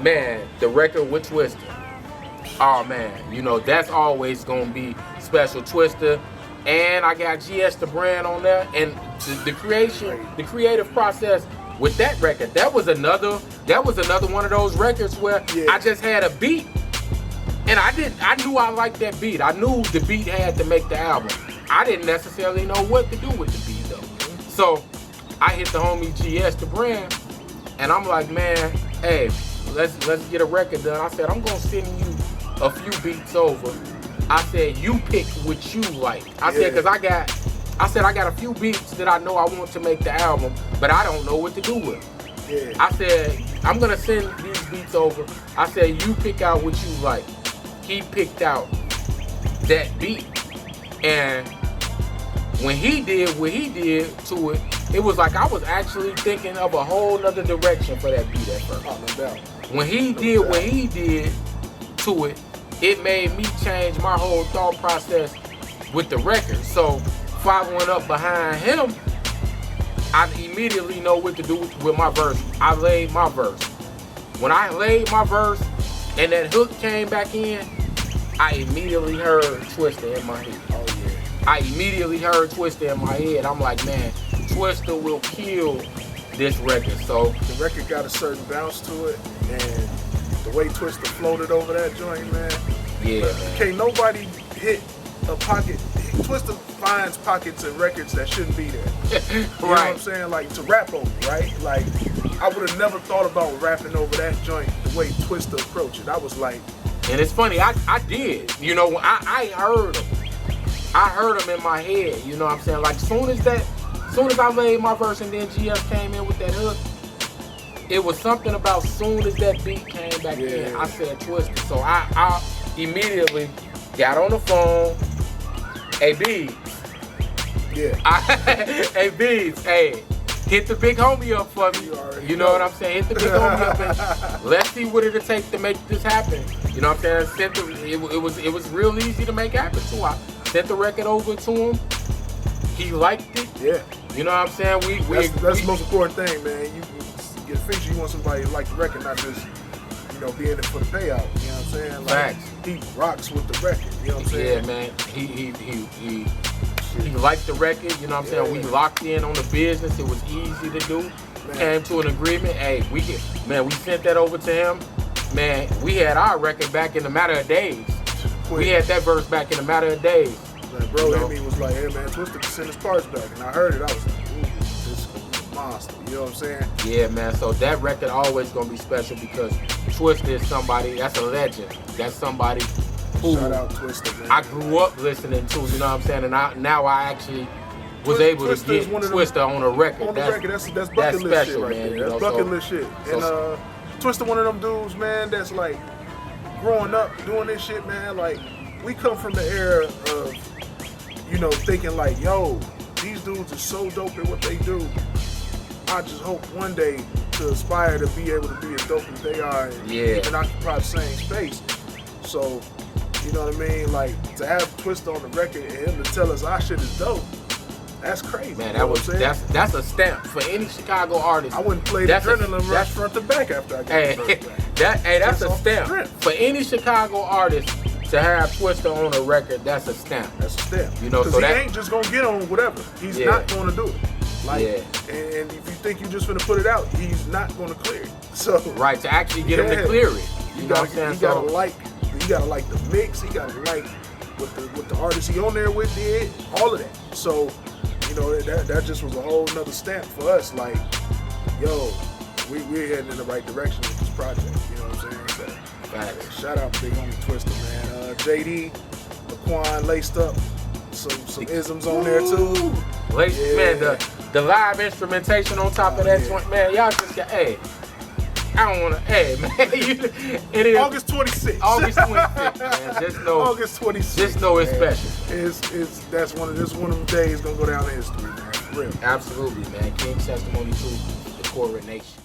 man, the record with TWISTA. Oh man, you know, that's always gonna be special. TWISTA, and I got GS the brand on there, and the creative process with that record, that was another one of those records where I just had a beat, and I knew I liked that beat. I knew the beat had to make the album. I didn't necessarily know what to do with the beat though. So I hit the homie GS the brand, and I'm like, man, hey, let's get a record done. I said, I'm gonna send you a few beats over. I said, you pick what you like. I said, cause I got a few beats that I know I want to make the album, but I don't know what to do with them. I said, I'm gonna send these beats over. I said, you pick out what you like. He picked out that beat, and when he did what he did to it, it was like I was actually thinking of a whole nother direction for that beat at first. Oh, no doubt. When he did what he did to it, it made me change my whole thought process with the record. So following up behind him, I immediately know what to do with my verse. I laid my verse. When I laid my verse and that hook came back in, I immediately heard TWISTA in my head. Oh yeah. I immediately heard TWISTA in my head. I'm like, man, TWISTA will kill this record. So the record got a certain bounce to it, and the way TWISTA floated over that joint, man. Yeah, man. Can't nobody hit a pocket. TWISTA finds pockets in records that shouldn't be there. You know what I'm saying? Like, to rap over, right? Like, I would have never thought about rapping over that joint the way TWISTA approached it. I was like, and it's funny, I did. You know, I heard him. I heard him in my head. You know what I'm saying? Like, soon as I laid my verse and then GS came in with that hook, it was something about soon as that beat came back in, I said TWISTA. So I immediately got on the phone. Hey, B. Yeah. Hey, Beats, hey, hit the big homie up for me. You know what I'm saying? Hit the big homie up and let's see what it'll take to make this happen. You know what I'm saying? It was real easy to make happen too. I sent the record over to him. He liked it. Yeah. You know what I'm saying? That's the most important thing, man. You get a feature, you want somebody to like the record, not just, you know, be in it for the payout. You know what I'm saying? Like, facts. He rocks with the record. You know what I'm saying? Yeah, man. He liked the record. You know what I'm saying? We locked in on the business. It was easy to do. Man. Came to an agreement. Hey, we sent that over to him. Man, we had our record back in a matter of days. Quick. We had that verse back in a matter of days. Like, bro, you know? Hit me was like, hey man, TWISTA can send his parts back. And I heard it, I was like, ooh, this is a monster. You know what I'm saying? Yeah, man. So that record always gonna be special because TWISTA is somebody, that's a legend. That's somebody who shout out TWISTA, man. I grew up listening to, you know what I'm saying? And now I actually was able to get TWISTA on a record. On the record, that's bucket list special, shit right man, there. That's bucket list shit. And TWISTA one of them dudes, man, that's like growing up doing this shit, man. Like, we come from the era of, you know, thinking like, yo, these dudes are so dope at what they do. I just hope one day to aspire to be able to be as dope as they are and even occupy the same space. So, you know what I mean? Like, to have TWISTA on the record and him to tell us our shit is dope, that's crazy. Man, that's a stamp for any Chicago artist. I wouldn't play the Adrenaline Rush front to back after I get the verse back. That's a stamp. For any Chicago artist to have TWISTA on a record, that's a stamp. That's a stamp. You know, so he ain't just gonna get on whatever. He's not gonna do it. Like, and if you think you just gonna put it out, he's not gonna clear it. So right, to actually get him to clear it. You know what I'm saying? You gotta like the mix. He gotta like what the artist he on there with did. All of that. So, you know, that just was a whole nother stamp for us. Like, yo, we're heading in the right direction with this project. You know what I'm saying? So, shout out to Big Homie TWISTA, man. JD, Laquan laced up some isms on there too. Man, the live instrumentation on top of that joint, man. Y'all just got, hey, I don't wanna, hey man, it is August 26th. August 26th, man. Just know August 26th. Just know it's man. special. That's one of them days gonna go down in history, man. For real. Absolutely, man. King's Testimony 2, the Coronation.